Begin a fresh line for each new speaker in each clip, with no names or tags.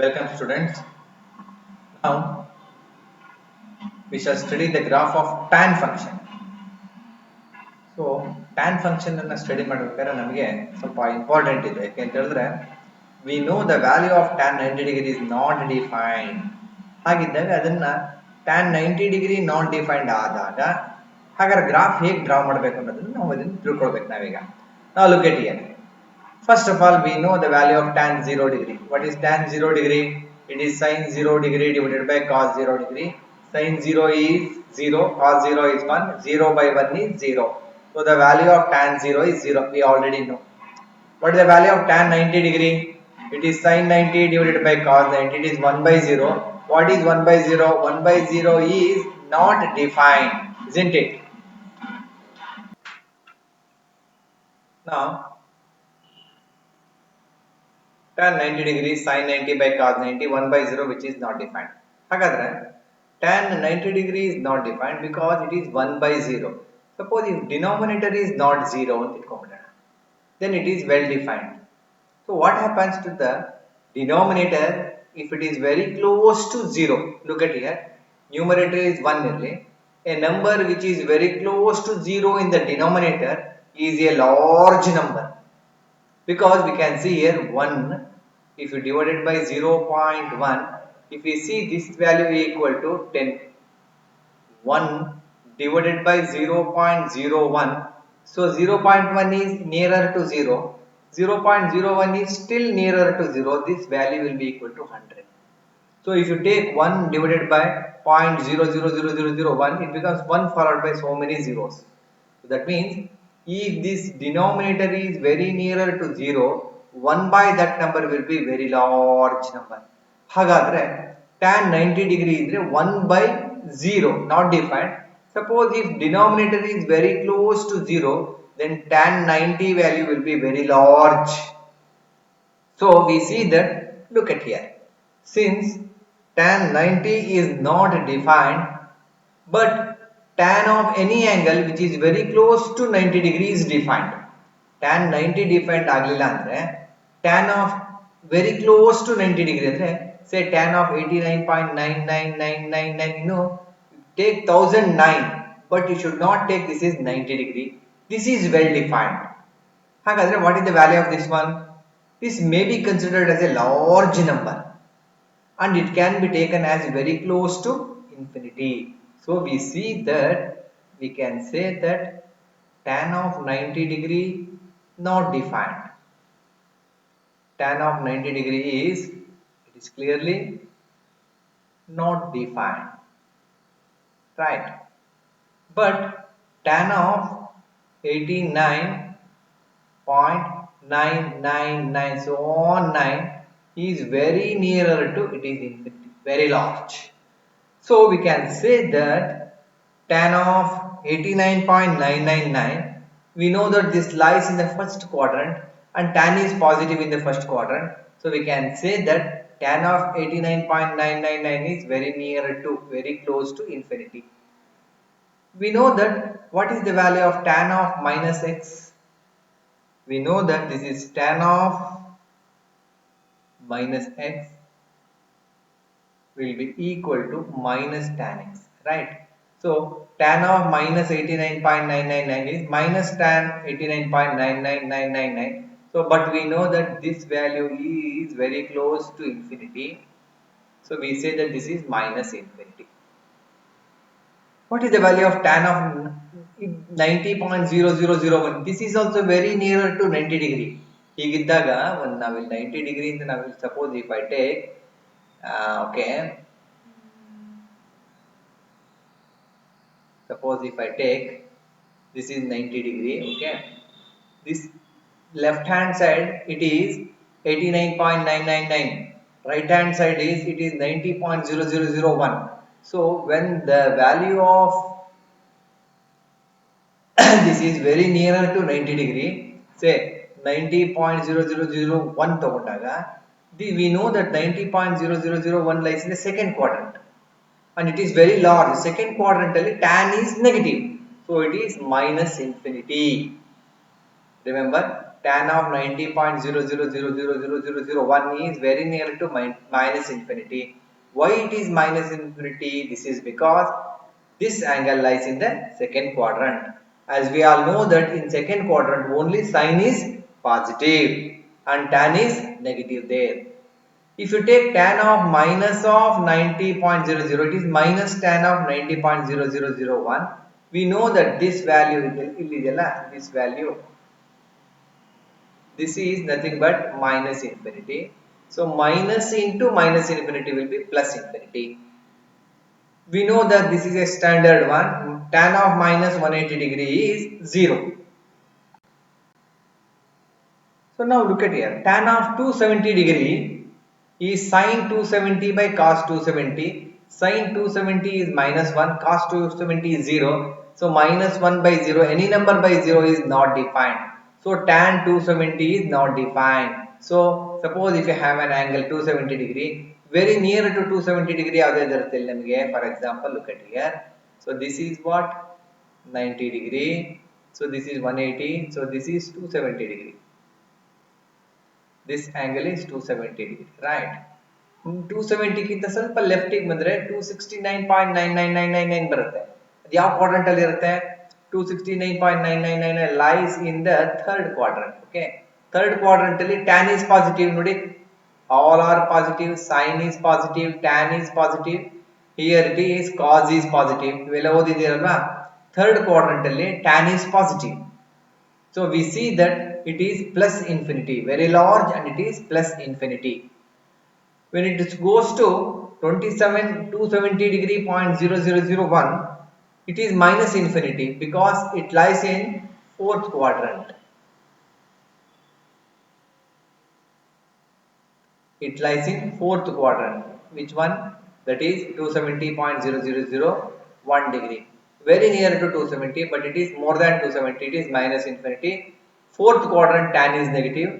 Welcome students. Now we shall study the graph of tan function. So tan function ಅನ್ನು study ಮಾಡಬೇಕಾದ್ರೆ ನಮಗೆ ಸ್ವಲ್ಪ important ಇದೆ. ಯಾಕೆ ಅಂತ ಹೇಳಿದ್ರೆ we know the value of tan 90 degree is not defined. ಹಾಗಿದ್ದಾಗ ಅದನ್ನ tan 90 degree not defined ಆದಾಗ ಹಾಗಾದ್ರೆ ಗ್ರಾಫ್ ಹೇಗೆ ಡ್ರಾ ಮಾಡಬೇಕು ಅನ್ನೋದನ್ನ ನಾವು ಅದನ್ನ ತಿಳ್ಕೊಳ್ಬೇಕು ನಾವೀಗ. Now look at here. First of all, we know the value of tan 0 degree. What is tan 0 degree? It is sin 0 degree divided by cos 0 degree. Sin 0 is 0, cos 0 is 1, 0 by 1 is 0. So the value of tan 0 is 0. We already know. What is the value of tan 90 degree? It is sin 90 divided by cos 90. It is 1 by 0. What is 1 by 0? 1 by 0 is not defined, isn't it? Now, tan 90 degree sin 90 by cos 90 1 by 0 which is not defined. ಹಾಗಾದ್ರೆ tan 90 degree is not defined because it is 1 by 0. Suppose if denominator is not 0 ಅಂತ ಇಟ್ಕೊಂಡ್ಬಿಡೋಣ, then it is well defined. So what happens to the denominator if it is very close to 0? Look at here, numerator is 1 only. A number which is very close to 0 in the denominator is a large number, because we can see here 1, if you divide it by 0.1, if we see this value equal to 10, 1 divided by 0.01, so 0.1 is nearer to 0, 0.01 is still nearer to 0, this value will be equal to 100. So if you take 1 divided by 0.000001, it becomes 1 followed by so many zeros. So that means if this denominator is very nearer to 0, 1 by that number will be very large number. ಹಾಗಾದ್ರೆ tan 90 degree ಇದ್ರೆ 1 by 0 not defined. Suppose if denominator is very close to 0, then tan 90 value will be very large. So we see that, look at here, since tan 90 is not defined, but tan of any angle which is very close to 90 degree is defined. Tan 90 defined ಆಗಲಿಲ್ಲ ಅಂದ್ರೆ tan of very close to 90 degree ಅಂದ್ರೆ say tan of 89.99999, you know, take 1009, but you should not take this is 90 degree. This is well defined. ಹಾಗಾದ್ರೆ what is the value of this one? This may be considered as a large number and it can be taken as very close to infinity. So we see that we can say that tan of 90 degree not defined. Tan of 90 degree is, it is clearly not defined, right? But tan of 89.999 so on 9 is very nearer to, it is infinity, very large. So we can say that tan of 89.999, we know that this lies in the first quadrant and tan is positive in the first quadrant. So we can say that tan of 89.999 is very near to, very close to infinity. We know that what is the value of tan of minus x? We know that this is tan of minus x will be equal to minus tan x, right? So tan of minus 89.999 is minus tan 89.99999. So but we know that this value is very close to infinity, so we say that this is minus infinity. What is the value of tan of 90.0001? This is also very nearer to 90 degree. ಹೀಗಿದ್ದಾಗ ಒಂದು ನಾವಿಲ್ಲಿ 90 degree ಇಂದ ನಾವಿಲ್ಲಿ suppose if I take okay, suppose if I take this is 90 degree, okay, this left hand side it is 89.999, right hand side is it is 90.0001. So when the value of this is very nearer to 90 degree, say 90.0001 ತಗೊಂಡಾಗ we know that 90.0001 lies in the second quadrant and it is very large. Second quadrant ಅಲ್ಲಿ tan is negative, so it is minus infinity. Remember, tan of 90.00000001 is very near to minus infinity. Why it is minus infinity? This is because this angle lies in the second quadrant. As we all know that in second quadrant only sine is positive and tan is negative there. If you take tan of minus of 90.00, it is minus tan of 90.0001. We know that this value, this value, this is nothing but minus infinity. So minus into minus infinity will be plus infinity. We know that this is a standard one. Tan of minus 180 degree is 0. So now look at here. Tan of 270 degree is sine 270 by cos 270. Sine 270 is minus 1. Cos 270 is 0. So minus 1 by 0. Any number by 0 is not defined. So tan 270 is not defined. So suppose if you have an angle 270 degree, very near to 270 degree, for example, look at here. So this is what? 90 degree. So this is 180. So this is 270 degree. This angle is 270 degree, right? 270 ಗಿಂತ ಸ್ವಲ್ಪ left ಗೆ ಬಂದ್ರೆ 269.99999 ಬರುತ್ತೆ. ಅದು ಯಾವ quadrant ಅಲ್ಲಿ ಇರುತ್ತೆ? 269.999 lies in the third quadrant. Okay, third quadrant ಅಲ್ಲಿ tan is positive ನೋಡಿ. All are positive, sin is positive, tan is positive. Here it is cos is positive. ಇವೆಲ್ಲ ಓದಿದ್ದೀರಲ್ವಾ? Third quadrant ಅಲ್ಲಿ tan is positive. So we see that it is plus infinity, very large, and it is plus infinity. When it goes to 270 degree 0.0001, it is minus infinity because it lies in fourth quadrant. It lies in fourth quadrant. Which one? That is 270.0001 degree. Very near to 270, but it is more than 270. It is minus infinity. Fourth quadrant tan is negative.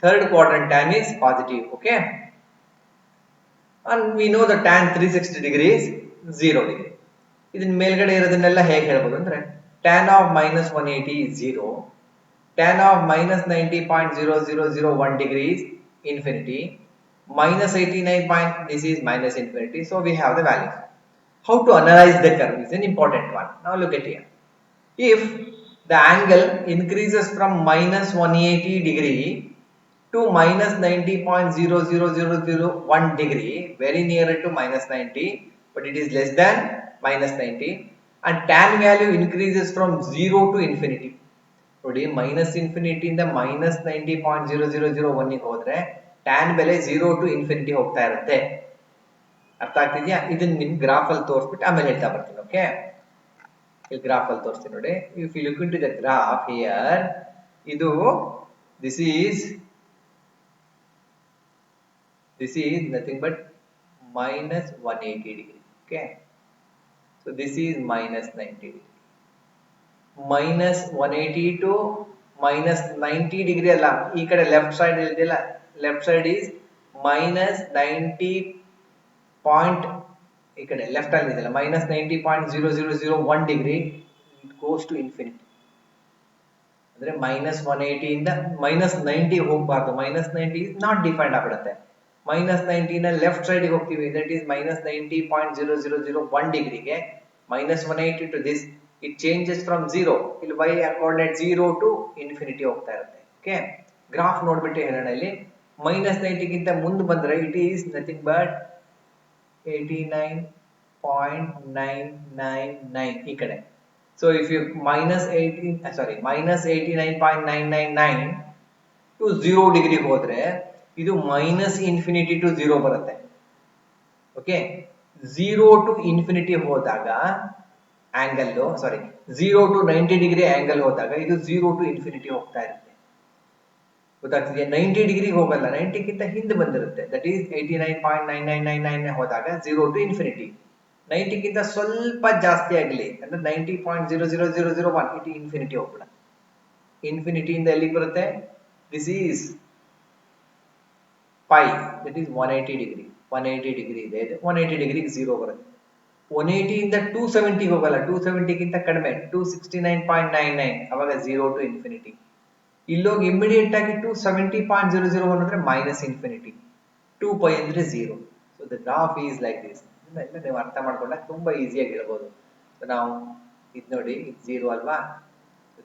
Third quadrant tan is positive. Okay. And we know the tan 360 degree is 0 degree. ಇದನ್ನ ಮೇಲ್ಗಡೆ ಇರೋದನ್ನೆಲ್ಲ ಹೇಗೆ ಹೇಳ್ಬೋದು ಅಂದ್ರೆ tan of minus 180 is 0. Tan of minus 90.0001 degree is infinity. Minus 89. This is minus infinity. So we have the values. How to analyze the curve is an important one. Now look at here. If the angle increases from minus 180 degree to minus 90.00001 degree, very near to minus 90, but it is less than minus 90, and tan value increases from 0 to infinity. Today minus infinity in the minus 90.0001 ಗೆ ಹೋದ್ರೆ tan ಬೆಲೆ 0 to infinity ಹೋಗ್ತಾ ಇರುತ್ತೆ. ಅರ್ಥ ಆಗ್ತಿದ್ಯಾ? ಇದನ್ನ ನಿಮ್ graph ಅಲ್ಲಿ ತೋರಿಸ್ಬಿಟ್ಟು ಆಮೇಲೆ ಹೇಳ್ತಾ ಬರ್ತೀನಿ. ಓಕೆ, ಇಲ್ಲಿ ಗ್ರಾಫ್ ಅಲ್ಲಿ ತೋರಿಸ್ತೀನಿ ನೋಡಿ. If you look into the graph here, ಇದು this is nothing but minus 180 degree. Okay, so this is minus 90 degree. Minus 180 to minus 90 degree ಅಲ್ಲ, ಈ ಕಡೆ ಲೆಫ್ಟ್ ಸೈಡ್ ಇದೆಯಲ್ಲ, left side is minus 90 point, ಈ ಕಡೆ ಲೆಫ್ಟ್ ಅಲ್ಲಿ ಇದೆಯಲ್ಲ minus 90.0001 degree. It goes to infinity. ಅಂದ್ರೆ minus 180 ಇಂದ minus 90 ಹೋಗಬಾರ್ದು. minus 90 is not defined ಆಗ್ಬಿಡುತ್ತೆ. minus 90 ನ ಲೆಫ್ಟ್ ಸೈಡ್ ಗೆ ಹೋಗ್ತೀವಿ, that is minus 90.0001 degree ಗೆ minus 180 to this, it changes from 0, ಇಲ್ಲಿ y coordinate 0 to infinity ಹೋಗ್ತಾ ಇರುತ್ತೆ. ಓಕೆ, ಗ್ರಾಫ್ ನೋಡ್ಬಿಟ್ಟು ಹೇಳೋಣ. ಇಲ್ಲಿ minus 90 ಗಿಂತ ಮುಂದೆ ಬಂದ್ರೆ it is nothing but 89.999 ಈ ಕಡೆ. So if you minus 89.999 to 0 degree ಹೋದ್ರೆ ಇದು minus infinity to 0 ಬರುತ್ತೆ. ಓಕೆ, 0 to infinity ಹೋದಾಗ ಆಂಗಲ್ 0 to 90 degree ಆಂಗಲ್ ಹೋದಾಗ ಇದು 0 to infinity ಹೋಗ್ತಾ ಇರುತ್ತೆ. ಗೊತ್ತಾಗ್ತಿದೆಯಾ? 90 ಡಿಗ್ರಿ ಹೋಗಲ್ಲ, 90 ಗಿಂತ ಹಿಂದೆ ಬಂದಿರುತ್ತೆ. ದಟ್ ಈಸ್ 89.9999 ಹೋದಾಗ 0 to infinity. 90 ಗಿಂತ ಸ್ವಲ್ಪ ಜಾಸ್ತಿ ಆಗಲಿ ಅಂದ್ರೆ 90.00001 ಇಟ್ ಇನ್ಫಿನಿಟಿ ಹೋಗ್ಬಿಡ. ಇನ್ಫಿನಿಟಿ ಇಂದ ಎಲ್ಲಿಗೆ ಬರುತ್ತೆ? This is pi, that is 180 degree. 180 degree ಇದೆ, 180 ಡಿಗ್ರಿಗೆ 0 ಬರುತ್ತೆ. 180 ಇಂದ 270 ಹೋಗಲ್ಲ, 270 ಗಿಂತ ಕಡಿಮೆ 269.99, ಅವಾಗ 0 to infinity. ಇಲ್ಲೋಗಿ ಇಮಿಡಿಯೇಟ್ ಆಗಿ 270.001 ಅಂದ್ರೆ ಮೈನಸ್ ಇನ್ಫಿನಿಟಿ, 2π ಅಂದ್ರೆ 0. So the graph is like this. ಇದನ್ನೆಲ್ಲ ನೀವು ಅರ್ಥ ಮಾಡ್ಕೊಂಡಾಗ ತುಂಬಾ ಈಸಿಯಾಗಿ ಹೇಳ್ಬೋದು. ಸೊ ನಾವು ಇದು ನೋಡಿ, ಇದು 0 ಅಲ್ವಾ,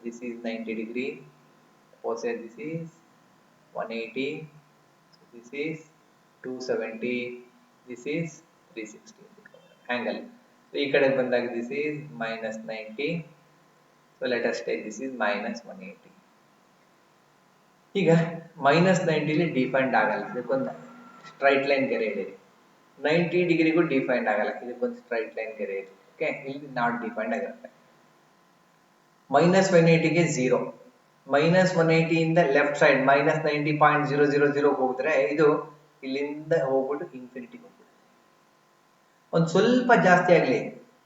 this is 90 degree, opposite this is 180, so this is 270, this is 360 angle. So ಈ ಕಡೆ ಬಂದಾಗ this is minus 90, so let us take this is minus 180. ಈಗ minus 90 ಡಿಫೈನ್ಡ್ ಆಗಲ್ಲ, ಇದಕ್ಕೊಂದು ಸ್ಟ್ರೈಟ್ ಲೈನ್ ಗೆರೆ ಇದೆ. 90 ಡಿಗ್ರಿಗೂ ಡಿಫೈನ್ಡ್ ಆಗಲ್ಲ, ಇದಕ್ಕೊಂದು ಸ್ಟ್ರೈಟ್ ಲೈನ್ ಗೆರೆ ಇದೆ. ಓಕೆ, ಇಲ್ಲಿ ನಾಟ್ ಡಿಫೈನ್ಡ್ ಆಗಿರುತ್ತೆ. minus 180 ಗೆ 0, minus 180 ಇಂದ ಲೆಫ್ಟ್ ಸೈಡ್ minus 90.000 ಹೋಗಿದ್ರೆ ಇದು ಇಲ್ಲಿಂದ ಹೋಗ್ಬಿಟ್ಟು ಇನ್ಫಿನಿಟಿ ಹೋಗ್ಬಿಡುತ್ತೆ. ಒಂದು ಸ್ವಲ್ಪ ಜಾಸ್ತಿ ಆಗಲಿ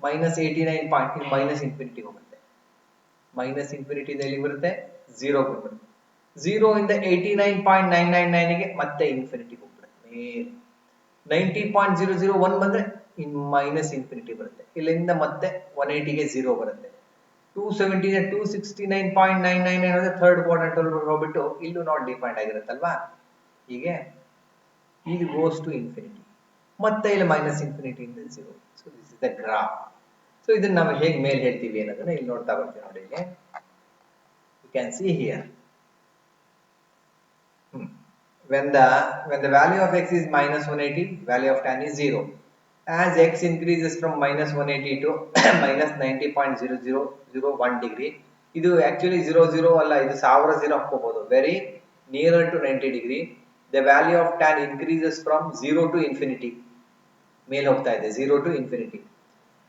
minus 89 ಪಾಯಿಂಟ್ ಮೈನಸ್ ಇನ್ಫಿನಿಟಿ ಹೋಗುತ್ತೆ. ಮೈನಸ್ ಇನ್ಫಿನಿಟಿ ಎಲ್ಲಿ ಬರುತ್ತೆ, 0 ಬಂದ್ಬಿಡುತ್ತೆ. 0 ಇಂದ 89.999 ಗೆ ಮತ್ತೆ ಇನ್ಫಿನಿಟಿ ಹೋಗ್ಬಿಡುತ್ತೆ. ಮೇಲೆ 90.001 ಬಂದ್ರೆ ಮೈನಸ್ ಇನ್ಫಿನಿಟಿ ಬರುತ್ತೆ. ಇಲ್ಲಿಂದ ಮತ್ತೆ 180 ಗೆ 0 ಬರುತ್ತೆ. 270 269.999 ಅನ್ನೋದು ಥರ್ಡ್ ಕ್ವಾಡ್ರೆಂಟ್ ಅಲ್ಲಿ ಹೋಗ್ಬಿಟ್ಟು ಇಲ್ಲೂ ನಾಟ್ ಡಿಫೈನ್ಡ್ ಆಗಿರುತ್ತಲ್ವಾ. ಹೀಗೆ ಇದು ಗೋಸ್ ಟು ಇನ್ಫಿನಿಟಿ, ಮತ್ತೆ ಇಲ್ಲಿ ಮೈನಸ್ ಇನ್ಫಿನಿಟಿ ಇಂದ 0. So this is the graph. So ಇದನ್ನ ನಾವು ಹೇಗೆ ಮೇಲೆ ಹೇಳ್ತೀವಿ ಅನ್ನೋದನ್ನ ಇಲ್ಲಿ ನೋಡ್ತಾ ಬರ್ತೀವಿ ನೋಡಿ. ಇಲ್ಲಿ you can see here, when the value of x is minus 180, value of tan is 0. As x increases from minus 180 to minus 90.0001 degree, ಇದು actually 00 ಅಲ್ಲ, ಇದು 1000 ಹಾಕೋಬಹುದು, very nearer to 90 degree. The value of tan increases from 0 to infinity, ಮೇಲೆ ಹೋಗ್ತಾ ಇದೆ 0 to infinity.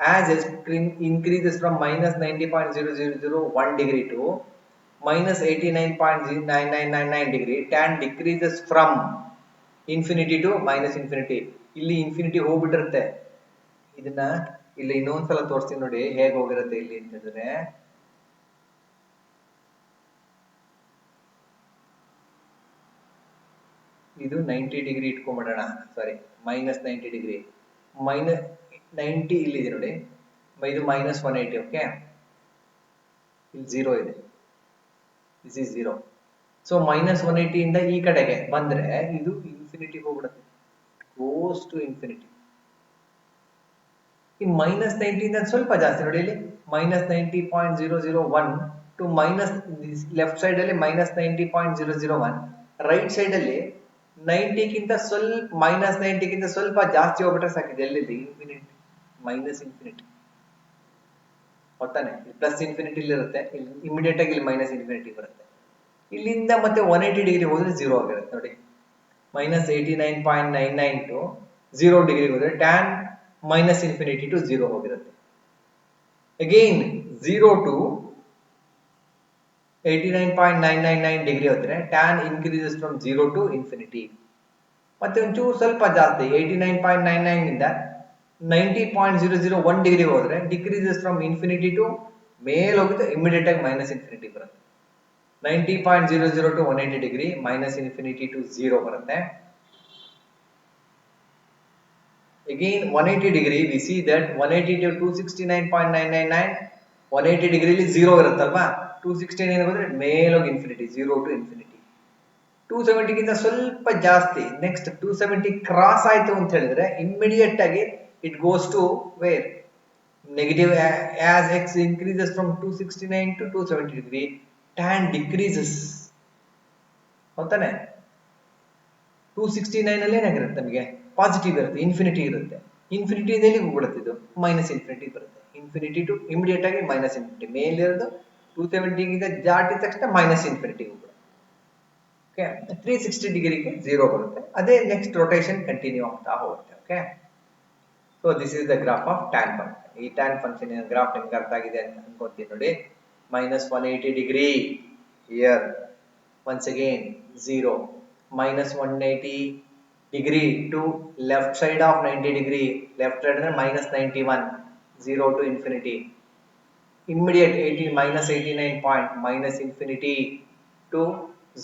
As x increases from minus 90.0001 degree to minus 89.9999 degree, tan decreases from infinity to minus infinity. ಇಲ್ಲಿ infinity ಹೋಗ್ಬಿಟ್ಟಿರುತ್ತೆ. ಇದನ್ನ ಇಲ್ಲಿ ಇನ್ನೊಂದ್ಸಲ ತೋರಿಸ್ತೀನಿ ನೋಡಿ ಹೇಗೆ ಹೋಗಿರುತ್ತೆ ಇಲ್ಲಿ ಅಂತಂದ್ರೆ, ಇದು 90 ಡಿಗ್ರಿ ಇಟ್ಕೊಂಡ್ಬಿಡೋಣ, ಸಾರಿ ಮೈನಸ್ 90 ಡಿಗ್ರಿ, ಮೈನಸ್ 90 ಇಲ್ಲಿದೆ ನೋಡಿ, ಇದು ಮೈನಸ್ 180. ಓಕೆ, ಇಲ್ಲಿ 0 ಇದೆ, ದಿಸ್ ಇಸ್ 0. ಸೊ ಮೈನಸ್ 180 ಇಂದ ಈ ಕಡೆಗೆ ಬಂದ್ರೆ ಇದು ಇನ್ಫಿನಿಟಿ ಹೋಗ್ಬಿಡುತ್ತೆ, goes to infinity. In minus 90 ಇಂದ ಸ್ವಲ್ಪ ಜಾಸ್ತಿ ನೋಡಿ, ಇಲ್ಲಿ minus 90.001 to minus left side ಅಲ್ಲಿ ಮೈನಸ್ 90.001, ರೈಟ್ ಸೈಡ್ ಅಲ್ಲಿ 90ಗಿಂತ ಸ್ವಲ್ಪ ಮೈನಸ್ 90ಗಿಂತ ಸ್ವಲ್ಪ ಜಾಸ್ತಿ ಹೋಗ್ಬಿಟ್ರೆ ಸಾಕಿದೆ. ಎಲ್ಲಿದೆ ಇನ್ಫಿನಿಟಿ, ಮೈನಸ್ ಇನ್ಫಿನಿಟಿ ಗೊತ್ತಾನೆ, ಪ್ಲಸ್ ಇನ್ಫಿನಿಟಿ ಇಲ್ಲಿ ಇರುತ್ತೆ, ಇಲ್ಲಿ ಇಮಿಡಿಯೇಟ್ ಆಗಿ ಇಲ್ಲಿ ಮೈನಸ್ ಇನ್ಫಿನಿಟಿ ಬರುತ್ತೆ. ಇಲ್ಲಿಂದ ಮತ್ತೆ 180 ಡಿಗ್ರಿ ಹೋದ್ರೆ 0 ಆಗಿರುತ್ತೆ ನೋಡಿ, ಮೈನಸ್ 89.99 ಟು 0 ಡಿಗ್ರಿ ಹೋದ್ರೆ ಟ್ಯಾನ್ ಮೈನಸ್ ಇನ್ಫಿನಿಟಿ ಟು 0 ಹೋಗಿರುತ್ತೆ. ಅಗೈನ್ 0 ಟು 89.999 ಡಿಗ್ರಿ ಹೋದ್ರೆ tan increases from 0 to infinity. ಮತ್ತೆ ಒಂಚೂರು ಸ್ವಲ್ಪ ಜಾಸ್ತಿ 89.99 ಇಂದ 90.001 ಡಿಗ್ರಿ ಹೋದ್ರೆ ಡಿಕ್ರೀಸಸ್ ಫ್ರಮ್ ಇನ್ಫಿನಿಟಿ ಟು ಮೇಲೆ ಹೋಗುತ್ತೆ, ಇಮಿಡಿಯೇಟ್ ಆಗಿ ಮೈನಸ್ ಇನ್ಫಿನಿಟಿ ಬರುತ್ತೆ. 90.00 to 180 degree, minus infinity to 0 ಬರುತ್ತೆ. Again 180 degree, we see that 180 to 269.999, 180 degree 0 ಇರುತ್ತಲ್ವಾ, 269 ಹೋದ್ರೆ ಮೇಲೋಗಿ ಇನ್ಫಿನಿಟಿ, 0 ಟು ಇನ್ಫಿನಿಟಿ. 270 ಗಿಂತ ಸ್ವಲ್ಪ ಜಾಸ್ತಿ, ನೆಕ್ಸ್ಟ್ 270 ಕ್ರಾಸ್ ಆಯ್ತು ಅಂತ ಹೇಳಿದ್ರೆ ಇಮಿಡಿಯೇಟ್ ಆಗಿ it goes to where negative. as x increases from 269 to 270 degree, tan decreases. ಗೊತ್ತಾನೆ, 269 ಅಲ್ಲಿ ಏನಾಗಿರುತ್ತೆ ನಮಗೆ ಪಾಸಿಟಿವ್ ಇರುತ್ತೆ, ಇನ್ಫಿನಿಟಿ ಇರುತ್ತೆ. ಇನ್ಫಿನಿಟಿ ಎಲ್ಲಿ ಹೋಗ್ಬಿಡುತ್ತೆ, ಇದು ಮೈನಸ್ ಇನ್ಫಿನಿಟಿ ಬರುತ್ತೆ. ಇನ್ಫಿನಿಟಿ ಟು ಇಮಿಡಿಯೇಟ್ ಆಗಿ ಮೈನಸ್ ಇನ್ಫಿನಿಟಿ, ಮೇಲಿರೋದು 270 ಗಿಂತ ದಾಟಿದ ತಕ್ಷಣ ಮೈನಸ್ ಇನ್ಫಿನಿಟಿ ಹೋಗ್ಬಿಡುತ್ತೆ. ಓಕೆ, 360 ಡಿಗ್ರಿಗೆ 0 ಬರುತ್ತೆ. ಅದೇ ನೆಕ್ಸ್ಟ್ ರೊಟೇಷನ್ ಕಂಟಿನ್ಯೂ ಆಗ್ತಾ ಹೋಗುತ್ತೆ. Okay, so this is the graph of tan function. ಈ ಟ್ಯಾನ್ ಫಂಕ್ಷನ್ ಗ್ರಾಫ್ ನಿಮ್ಗೆ ಅರ್ಥ ಆಗಿದೆ ಅಂತ ಅನ್ಕೊಂತೀನಿ ನೋಡಿ. Minus 180 degree here, once again 0, minus 180 degree to left side of 90 degree, left side ಅಂದ್ರೆ minus 91, 0 to infinity. Immediate 80 minus 89 point, minus infinity to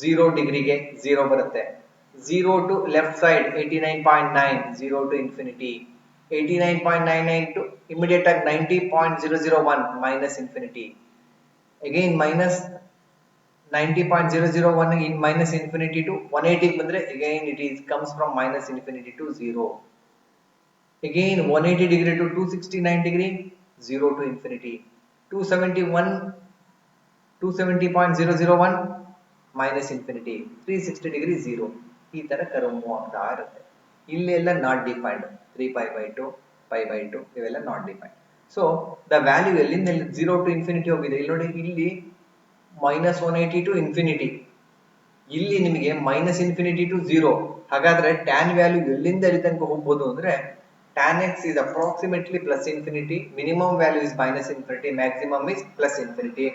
0 degree ಗೆ 0 ಬರುತ್ತೆ. 0 to left side 89.9, 0 to infinity. 89.99 to immediate at 90.001, minus infinity. Again minus 90.001 in minus infinity to 180 ಬಂದ್ರೆ again it is comes from minus infinity to 0. Again 180 degree to 269 degree, 0 to infinity. 271 270.001 minus infinity, 360 degree 0. ಈ ತರ curve move ಆಗ್ತಾ ಇರುತ್ತೆ. ಇಲ್ಲೆಲ್ಲ not defined, 3 pi by 2 pi by 2 ಇವೆಲ್ಲ not defined. So the value ಎಲ್ಲಿಂದ 0 to infinity ಹೋಗಿದೆ. ಇಲ್ಲಿ ನೋಡಿ, ಇಲ್ಲಿ ಮೈನಸ್ 180 ಟು ಇನ್ಫಿನಿಟಿ, ಇಲ್ಲಿ ನಿಮಗೆ ಮೈನಸ್ ಇನ್ಫಿನಿಟಿ ಟು 0. ಹಾಗಾದ್ರೆ ಟ್ಯಾನ್ ವ್ಯಾಲ್ಯೂ ಎಲ್ಲಿಂದ ಎಲ್ಲಿ ತನಕ ಹೋಗ್ಬೋದು ಅಂದ್ರೆ tan x is approximately plus infinity, minimum value is minus infinity, maximum is plus infinity.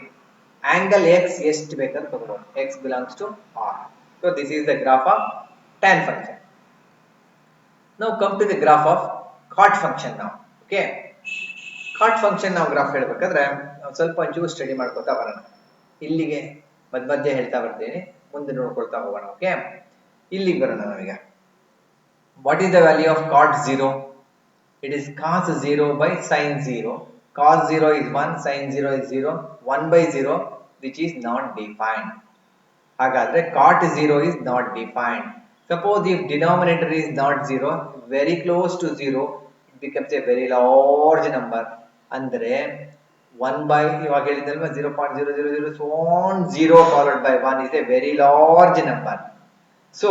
Angle x ಎಷ್ಟು ಬೇಕಾದ್ರೂ ತಗೋಬಹುದು, x belongs to R. So this is the graph of tan function. Now come to the graph of cot function now. Okay, cot function ನಾವು graph ಹೇಳಬೇಕಾದ್ರೆ ನಾವು ಸ್ವಲ್ಪ ಒಂಚೂರು study ಮಾಡ್ಕೊತಾ ಬರೋಣ. ಇಲ್ಲಿಗೆ ಮಧ್ಯ ಹೇಳ್ತಾ ಬರ್ತೀನಿ, ಮುಂದೆ ನೋಡ್ಕೊಳ್ತಾ ಹೋಗೋಣ. ಓಕೆ, ಇಲ್ಲಿಗೆ ಬರೋಣ ನಾವೀಗ. What is the value of cot 0? It is cos 0 by sin 0. Cos 0 is 1, sin 0 is 0, 1 by 0 which is not defined. Hagadre cot 0 is not defined. Suppose if denominator is not 0, very close to 0, it becomes a very large number. Andre 1 by 0.000 so on 0 followed by 1 is a very large number. So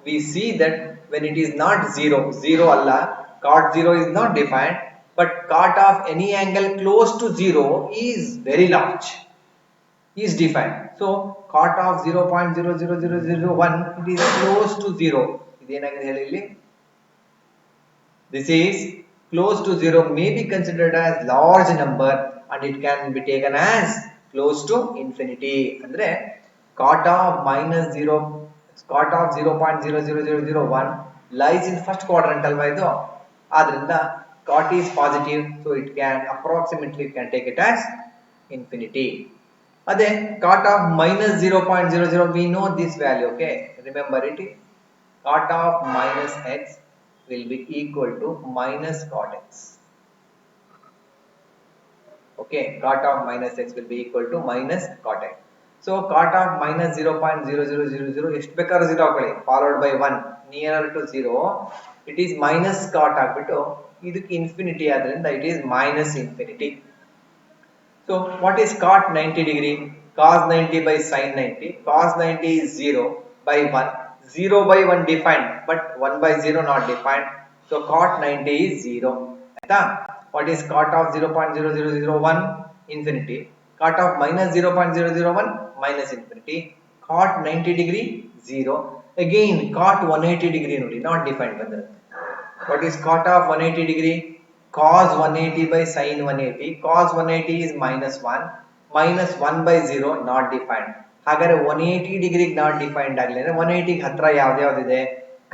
we see that when it is not 0 Allah, cot 0 is not defined, but cot of any angle close to 0 is very large, is defined. So cot of 0.00001, it is close to 0. This is close to 0 may be considered as large number and it can be taken as close to infinity. Andre cot of minus 0, cot of 0.00001 lies in first quadrantal by the adrinda cot is positive, so it can approximately take it as infinity. Ade cot of minus 0.00, we know this value. Okay, remember it, cot of minus x will be equal to minus cot x. Okay, cot of minus x will be equal to minus cot x. So cot of minus 0.0000 ಎಷ್ಟು ಬೇಕಾದ್ರೂ 0 ಹಾಕೊಳ್ಳಿ, followed by 1 nearer to 0, it is minus cot ಆಗ್ಬಿಟ್ಟು ಇದಕ್ಕೆ infinity ಆದ್ರಿಂದ it is minus infinity. So what is cot 90 degree? Cos 90 by sin 90. Cos 90 is 0 by 1. 0 by 1 defined, but 1 by 0 not defined. So cot 90 is 0. What is cot of 0.0001? Infinity. Cot of minus 0.001? Minus infinity. Cot 90 degree? 0. Again cot 180 degree not defined. What is cot of 180 degree? Cos 180 by sin 180. Cos 180 is minus 1. Minus 1 by 0 not defined. ಹಾಗಾದ್ರೆ 180 degree not defined ಆಗಲಿ ಅಂದ್ರೆ 180 ಹತ್ರ ಯಾವ್ದಿದೆ?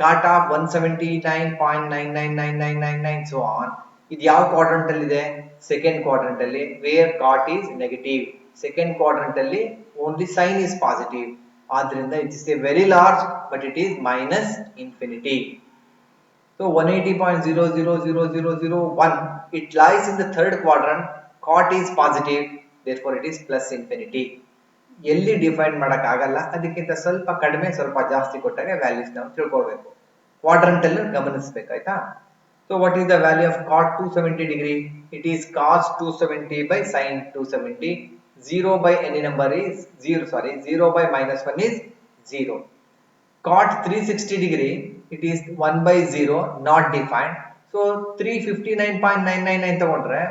cot of 179.999999 so on. ಇದು ಯಾವ quadrant ಅಲ್ಲಿ ಇದೆ? Second quadrant ಅಲ್ಲಿ, where cot is negative. Second quadrant ಅಲ್ಲಿ only sin is positive. ಆದ್ರಿಂದ it is a very large, but it is minus infinity. So 180.000001, it lies in the third quadrant. Cot is positive, therefore it is plus infinity. ಎಲ್ಲಿ define ಮಾಡಕ್ ಆಗಲ್ಲ, ಅದಕ್ಕಿಂತ ಸ್ವಲ್ಪ ಕಡಿಮೆ ಸ್ವಲ್ಪ ಜಾಸ್ತಿ ಕೊಟ್ಟಾಗ ವ್ಯಾಲ್ಯೂಸ್ ನಾವು ತಿಳ್ಕೊಳ್ಬೇಕು, ಕ್ವಾಡ್ರಂಟ್ ಅಲ್ಲಿ ಗಮನಿಸಬೇಕು. ಆಯ್ತಾ? So what is the value of cot 270 degree? It is cos 270 by sin 270. 0 by any number is 0 by minus 1 is 0. Cot 360 degree, it is 1 by 0 not defined. So 359.999 ತಗೊಂಡ್ರೆ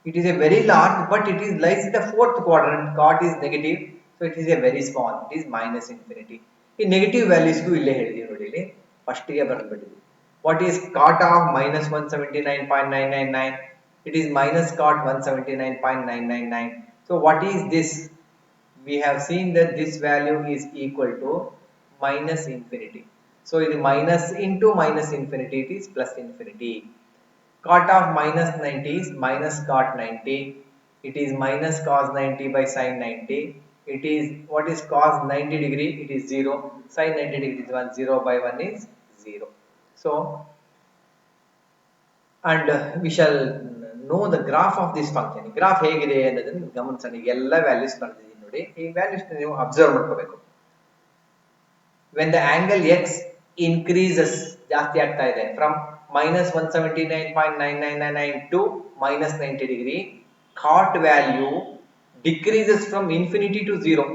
it is a very large, but it is lies in the fourth quadrant. Cot is negative, so it is a very small, it is minus infinity. ಈ negative values ಇಲ್ಲೇ ಹೇಳಿದೀವಿ ನೋಡಿ, ಇಲ್ಲಿ first ಗೆ ಬರೆದ್ಬಿಟ್ಟಿದ್ವಿ. What is cot of minus 179.999? It is minus cot 179.999. So what is this? We have seen that this value is equal to minus infinity. So it is minus into minus infinity, it is plus infinity. Cot of minus 90 is minus cot 90. It is minus cos 90 by sin 90. It is, what is cos 90 degree? It is 0. Sin 90 degree is 1. 0 by 1 is 0. So, and we shall know the graph of this function. Graph ಹೇಗಿದೆ ಅನ್ನೋದನ್ನು ಗಮನಿಸೋಣ. ಎಲ್ಲ values ಬರ್ತಿದ್ದೀನಿ ನೋಡಿ. ನೋಡಿ, ಈ values ನೀವು observe ಮಾಡ್ಕೋಬೇಕು. when the angle x increases, ಜಾಸ್ತಿ ಆಗ್ತಾ ಇದೆ, from -179.9999 to -90 degree, cot value decreases from infinity to 0.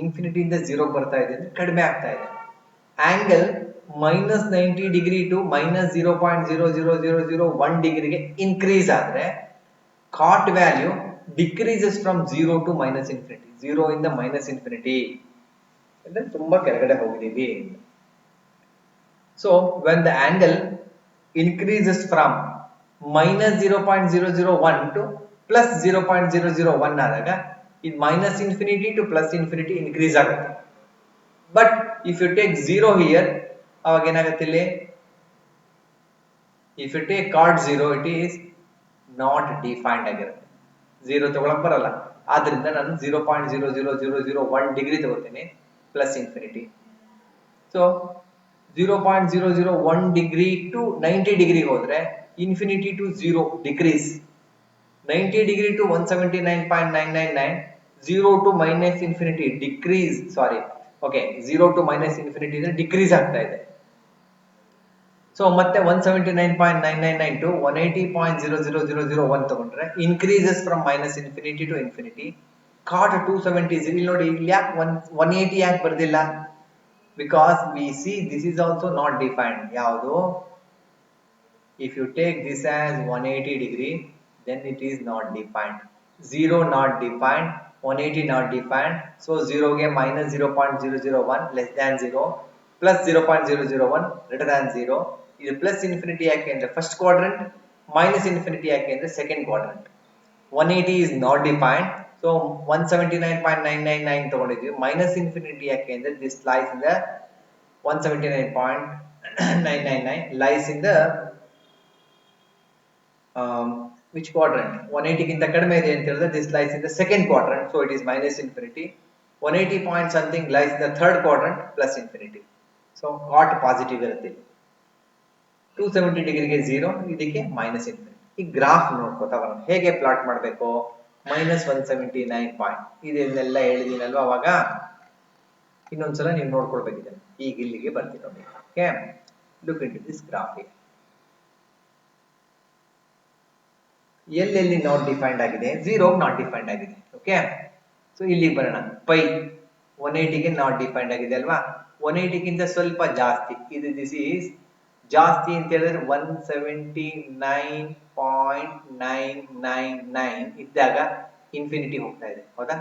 Infinity ಇಂದ 0 ಬರ್ತಾ ಇದೆ ಅಂದ್ರೆ ಕಡಿಮೆ ಆಗ್ತಾ ಇದೆ. ಆಂಗಲ್ -90 ಡಿಗ್ರಿ ಟು -0.00001 ಡಿಗ್ರಿಗೆ ಇನ್ಕ್ರೀಸ್ ಆದ್ರೆ cot value decreases from 0 to -minus infinity. 0 ಇಂದ -ಇನ್ಫಿನಿಟಿ ಅಂದ್ರೆ ತುಂಬಾ ಕೆಳಗಡೆ ಹೋಗಿದ್ದೀವಿ. So when the angle increases from -0.001 to +0.001 ಆದಾಗ ಇದು -ಇನ್ಫಿನಿಟಿ ಟು +ಇನ್ಫಿನಿಟಿ ಇನ್ಕ್ರೀಸ್ ಆಗುತ್ತೆ. But if you take 0 here, ಅವಾಗ ಏನಾಗುತ್ತೆ ಇಲ್ಲಿ, if you take cot 0 it is not defined ಆಗಿರುತ್ತೆ. 0 ತಗೊಳಕ್ ಬರಲ್ಲ. ಆದ್ರಿಂದ ನಾನು 0.00001 ಡಿಗ್ರಿ ತಗೋತೀನಿ +plus infinity. So 0.001 degree to 90 degree ಹೋದ್ರೆ infinity to 0 decrease, 90 degree to 179.999, 0 to -minus infinity decrease, sorry okay 0 to -minus infinity ಅಂದ್ರೆ ಡಿಕ್ರೀಸ್ ಆಗ್ತಾ ಇದೆ. ಸೊ ಮತ್ತೆ 179.999 ಟು 180.00001 ತಗೊಂಡ್ರೆ increases from -minus infinity to infinity. Cot 270 ಇಲ್ಲಿ ನೋಡಿ, ಇಲ್ಲಿ ಯಾಕೆ 180 ಯಾಕೆ ಬರ್ದಿಲ್ಲ? Because we see this is also not defined. ಯಾವುದು? If you take this as 180 degree then it is not defined. 0 not defined, 180 not defined. So 0 ಗೆ -0.001 less than 0, plus 0.001 greater than 0. ಇದು plus infinity ಯಾಕೆ ಅಂದ್ರೆ first quadrant, minus infinity ಯಾಕೆ ಅಂದ್ರೆ second quadrant. 180 is not defined, so 179.999 ತಗೊಂಡಿದ್ವಿ. Minus infinity ಯಾಕೆ ಅಂದ್ರೆ this lies in the 179.999 lies in the which quadrant? 180 ಗಿಂತ ಕಡಿಮೆ ಇದೆ ಅಂತ ಹೇಳಿದ್ರೆ this lies in the second quadrant, so it is -infinity. 180 point something lies in the third quadrant, +infinity. So cot positive ಇರುತ್ತೆ. 270 ಡಿಗ್ರಿಗೆ 0, ಇದಕ್ಕೆ -infinity. ಈ graph ನೋಡ್ಕೋತಾ ಬರೋಣ. ಹೇಗೆ ಪ್ಲಾಟ್ ಮಾಡಬೇಕು? -179 ಪಾಯಿಂಟ್ ಇದನ್ನೆಲ್ಲ ಹೇಳಿದೀನಲ್ವಾ ಅವಾಗ, ಇನ್ನೊಂದ್ಸಲ ನೀವು ನೋಡ್ಕೊಳ್ಬೇಕಿದೆ. ಈಗ ಇಲ್ಲಿಗೆ ಬರ್ತೀವಿ ನೋಡಿ. Okay, look into this graph. ಎಲ್ಲೆಲ್ಲಿ ನಾಟ್ ಡಿಫೈನ್ಡ್ ಆಗಿದೆ? 0 ನಾಟ್ ಡಿಫೈನ್ಡ್ ಆಗಿದೆ. ಓಕೆ, ಸೊ ಇಲ್ಲಿ ಬರೋಣ. ಪೈ 180ಗೆ ನಾಟ್ ಡಿಫೈನ್ಡ್ ಆಗಿದೆ ಅಲ್ವಾ? 180 ಗಿಂತ ಸ್ವಲ್ಪ ಜಾಸ್ತಿ ಇದು. ದಿಸ್ ಈಸ್ ಜಾಸ್ತಿ ಅಂತ ಹೇಳಿದ್ರೆ 179.999 ಇದ್ದಾಗ ಇನ್ಫಿನಿಟಿ ಹೋಗ್ತಾ ಇದೆ, ಹೌದಾ?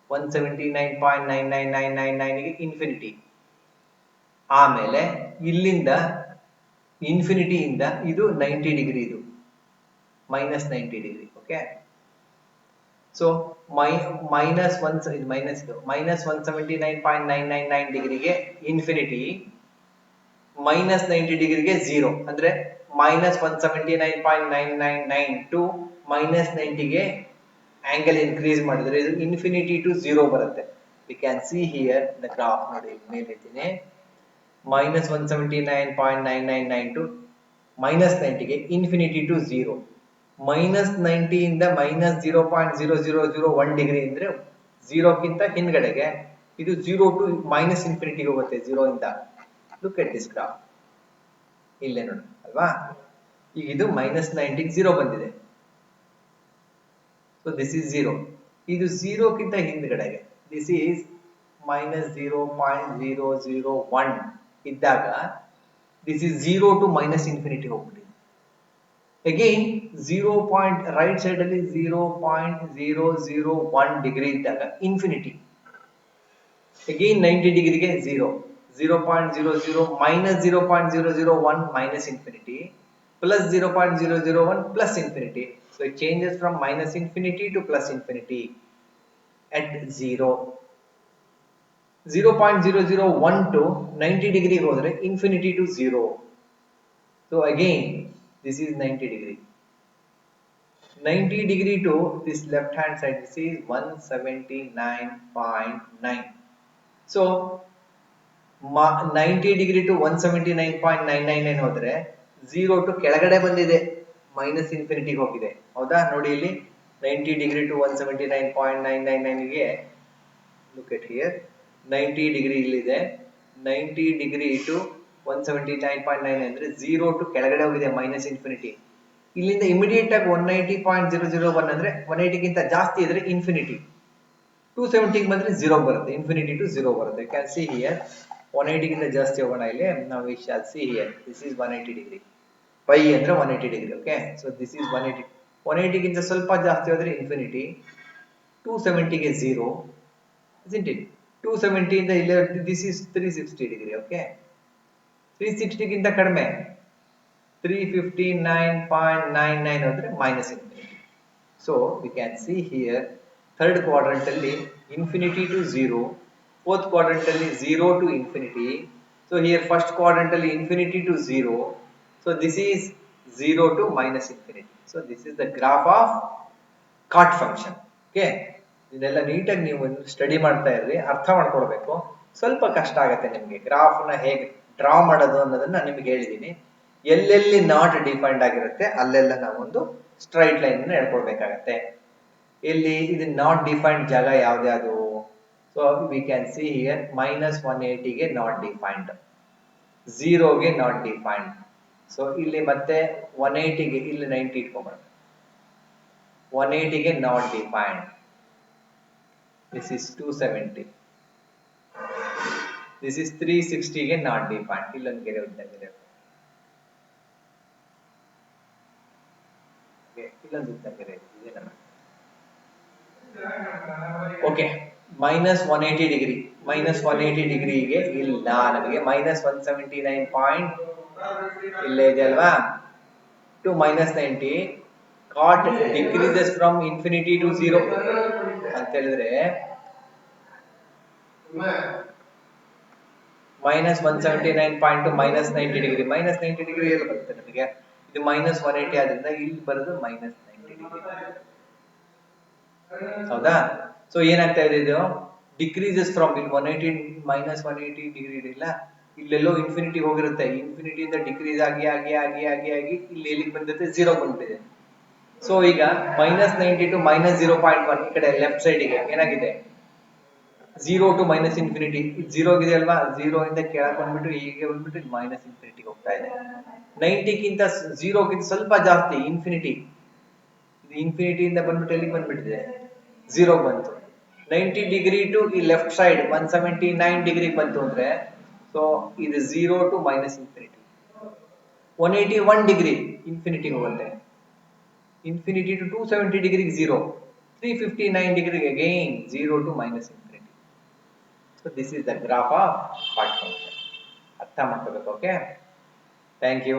179.99999 ಗೆ ಇನ್ಫಿನಿಟಿ. ಆಮೇಲೆ ಇಲ್ಲಿಂದ ಇನ್ಫಿನಿಟಿಯಿಂದ ಇದು 90 ಡಿಗ್ರಿ, ಇದು -90 ಡಿಗ್ರಿ. ಓಕೆ, ಸೊ -179.999 ಡಿಗ್ರಿಗೆ ಇನ್ಫಿನಿಟಿ, -90 ಡಿಗ್ರಿಗೆ 0 ಅಂದ್ರೆ -179.999 ಟು -90ಗೆ ಆಂಗಲ್ ಇನ್ಕ್ರೀಸ್ ಮಾಡಿದ್ರೆ ಇದು ಇನ್ಫಿನಿಟಿ ಟು 0 ಬರುತ್ತೆ. V can see here the graph ನೋಡಿ, ಮೇಲೆ ಇದ್ದೀನಿ. -179.999 ಟು -90ಗೆ ಇನ್ಫಿನಿಟಿ ಟು 0, -90 ಇಂದ -0.0001 ಡಿಗ್ರಿ ಅಂದ್ರೆ 0ಕ್ಕಿಂತ ಹಿಂದ್ಗಡೆಗೆ ಇದು 0 ಟು -ಇನ್ಫಿನಿಟಿ ಹೋಗುತ್ತೆ. 0 ಇಂದ ಲುಕ್ ಎಟ್ ದಿಸ್ ಗ್ರಾಫ್, ಇಲ್ಲೇ ನೋಡಿ ಅಲ್ವಾ? ಈಗ ಇದು -90 0 ಬಂದಿದೆ. So this is 0. ಇದು 0ಕ್ಕಿಂತ ಹಿಂದ್ಗಡೆಗೆ ದಿಸ್ ಈಸ್ -0.001 ಇದ್ದಾಗ ದಿಸ್ ಈಸ್ 0 ಟು -ಇನ್ಫಿನಿಟಿ ಹೋಗ್ಬಿಟ್ಟಿದೆ. ಅಗೈನ್ 0 ಪಾಯಿಂಟ್ ರೈಟ್ ಸೈಡ್ ಅಲ್ಲಿ 0.001 ಡಿಗ್ರಿ ಇದ್ದಾಗ ಇನ್ಫಿನಿಟಿ. ಅಗೈನ್ 90 ಡಿಗ್ರಿಗೆ 0, 0.00 -0.001 -infinity, plus 0.001 plus infinity. So it changes from -infinity to +infinity at 0. 0.001 to 90 degree ಹೋದ್ರೆ infinity to 0. So again this is 90 degree. 90 degree to this left hand side, this is 179.9. So 90 degree to 179.999 ಹೋದ್ರೆ 0 to ಕೆಳಗಡೆ ಬಂದಿದೆ, -infinity ಹೋಗಿದೆ, ಹೌದಾ? ನೋಡಿ ಇಲ್ಲಿ 90 degree to 179.999 ಗೆ look at here 90 degree ಇಲ್ಲಿದೆ 90 degree to 179.9 ಅಂದ್ರೆ 0 to ಕೆಳಗಡೆ ಹೋಗಿದೆ ಮೈನಸ್ ಇನ್ಫಿನಿಟಿ ಇಲ್ಲಿಂದ ಇಮಿಡಿಯೇಟ್ ಆಗಿ 190.001 ಅಂದ್ರೆ 180 ಗಿಂತ ಜಾಸ್ತಿ ಇದ್ರೆ ಇನ್ಫಿನಿಟಿ 270 ಗೆ ಬಂದ್ರೆ 0 ಬರುತ್ತೆ ಇನ್ಫಿನಿಟಿ ಟು 0 ಬರುತ್ತೆ ಯು ಕ್ಯಾನ್ ಸಿ ಹಿಯರ್ 180 ಗಿಂತ ಜಾಸ್ತಿ ಹೋಗೋಣ ಇಲ್ಲಿ ನಾವು we shall see here this is 180 degree pi ಅಂದ್ರೆ 180 degree okay so this is 180 180 ಗಿಂತ ಸ್ವಲ್ಪ ಜಾಸ್ತಿ ಹೋದ್ರೆ ಇನ್ಫಿನಿಟಿ 270 ಗೆ 0 isn't it 270 ಇಂದ ಇಲ್ಲಿ ದಿಸ್ ಇಸ್ 360 ಡಿಗ್ರಿ ಓಕೆ 360 ಗಿಂತ ಕಡಿಮೆ 359.99 ಅಂದ್ರೆ minus infinity so we can see here third quadrant ಅಲ್ಲಿ ಇನ್ಫಿನಿಟಿ ಟು 0 ಫೋರ್ತ್ ಕ್ವಾಡ್ರೆಂಟ್ ಅಲ್ಲಿ 0 to infinity so here first quadrant ಅಲ್ಲಿ infinity to 0 so this is 0 to minus infinity so this is the graph of cot function okay ಇದೆಲ್ಲ ನೀಟಾಗಿ ನೀವು study ಮಾಡ್ತಾ ಇರ್ರಿ ಅರ್ಥ ಮಾಡ್ಕೊಳ್ಬೇಕು ಸ್ವಲ್ಪ ಕಷ್ಟ ಆಗುತ್ತೆ ನಿಮಗೆ ಗ್ರಾಫ್ ನ ಹೇಗೆ ಡ್ರಾ ಮಾಡೋದು ಅನ್ನೋದನ್ನ ನಿಮಗೆ ಹೇಳಿದೀನಿ ಎಲ್ಲೆಲ್ಲಿ ನಾಟ್ ಡಿಫೈನ್ಡ್ ಆಗಿರುತ್ತೆ ಅಲ್ಲೆಲ್ಲ ನಾವೊಂದು ಸ್ಟ್ರೈಟ್ ಲೈನ್ ಅನ್ನು ಹೇಳ್ಕೊಳ್ಬೇಕಾಗತ್ತೆ ಇಲ್ಲಿ ಇದು ನಾಟ್ ಡಿಫೈನ್ಡ್ ಜಾಗ ಯಾವ್ದು so we can see here -180 ಗೆ ನಾಟ್ ಡಿಫೈನ್ಡ್ 0 ಗೆ ನಾಟ್ ಡಿಫೈನ್ಡ್ ಸೊ ಇಲ್ಲಿ ಮತ್ತೆ 180 ಗೆ ಇಲ್ಲಿ 90 ಇಟ್ಕೊಂಡ್ಬಿಡೋಣ 180 ಗೆ not defined this is 270 this is 360 ಗೆ ನಾಟ್ ಡಿಫೈನ್ಡ್ ಇಲ್ಲೊಂದು ಗೆರೆ ಉದ್ದಂಗಿದೆ ಇಲ್ಲೊಂದು ಉದ್ದಂಗಿದೆ ಇದೇನಲ್ಲ ಓಕೆ -180 ಡಿಗ್ರಿ -180 ಡಿಗ್ರಿಗೆ ಇಲ್ಲ ನಮಗೆ -179 ಪಾಯಿಂಟ್ ಇಲ್ಲೇ ಇದೆ ಅಲ್ವಾ to -90 cot decreases from infinity to 0 ಅಂತ ಹೇಳಿದ್ರೆ -179 ಪಾಯಿಂಟ್ ಟು -90 ಡಿಗ್ರಿ -90 ಡಿಗ್ರಿ ಎಲ್ಲಿ ಬರುತ್ತೆ ನಮಗೆ ಇದು -180 ಆದ್ರಿಂದ ಇಲ್ಲಿ ಬರೋದು -90 ಡಿಗ್ರಿ ಹೌದಾ ಸೊ ಏನಾಗ್ತಾ ಇದೆ ಇದು ಡಿಕ್ರೀಸಸ್ ಫ್ರಮ್ ಇಲ್ಲಿ 180 ಡಿಗ್ರಿ ಇಲ್ಲ ಇಲ್ಲೆಲ್ಲೋ ಇನ್ಫಿನಿಟಿ ಹೋಗಿರುತ್ತೆ ಇನ್ಫಿನಿಟಿ ಇಂದ ಡಿಕ್ರೀಸ್ ಆಗಿ ಇಲ್ಲಿ ಎಲ್ಲಿಗೆ ಬಂದಿರುತ್ತೆ 0 ಬಂದ್ಬಿಟ್ಟಿದೆ ಸೊ ಈಗ -90 ಟು -0.1 ಈ ಕಡೆ ಲೆಫ್ಟ್ ಸೈಡ್ ಗೆ ಏನಾಗಿದೆ 0 ಟು −ಇನ್ಫಿನಿಟಿ 0 ಗಿದೆ ಅಲ್ವಾ 0 ಇಂದ ಕೆಳಗೆ ಬಂದ್ಬಿಟ್ಟು ಹೀಗೆ ಬಂದ್ಬಿಟ್ಟು −ಇನ್ಫಿನಿಟಿ ಹೋಗ್ತಾ ಇದೆ 90 ಗಿಂತ 0 ಗಿಂತ ಸ್ವಲ್ಪ ಜಾಸ್ತಿ ಇನ್ಫಿನಿಟಿ ಇದು ಇನ್ಫಿನಿಟಿ ಇಂದ ಬಂದ್ಬಿಟ್ಟು ಎಲ್ಲಿಗೆ ಬಂದ್ಬಿಟ್ಟಿದೆ 0 ಬಂತು 90 ಡಿಗ್ರಿ ಟು ಈ ಲೆಫ್ಟ್ ಸೈಡ್ 179 ಡಿಗ್ರಿ ಬಂತು ಅಂದ್ರೆ ಸೊ ಇದು 0 ಟು -ಇನ್ಫಿನಿಟಿ 181 ಡಿಗ್ರಿ ಇನ್ಫಿನಿಟಿ ಹೋಗುತ್ತೆ infinity to 270 degree 0 359 degree again 0 to -infinity so this is the graph of cot function ಅರ್ಥ ಮಾಡ್ಕೋಬೇಕು ಓಕೆ ಥ್ಯಾಂಕ್ ಯು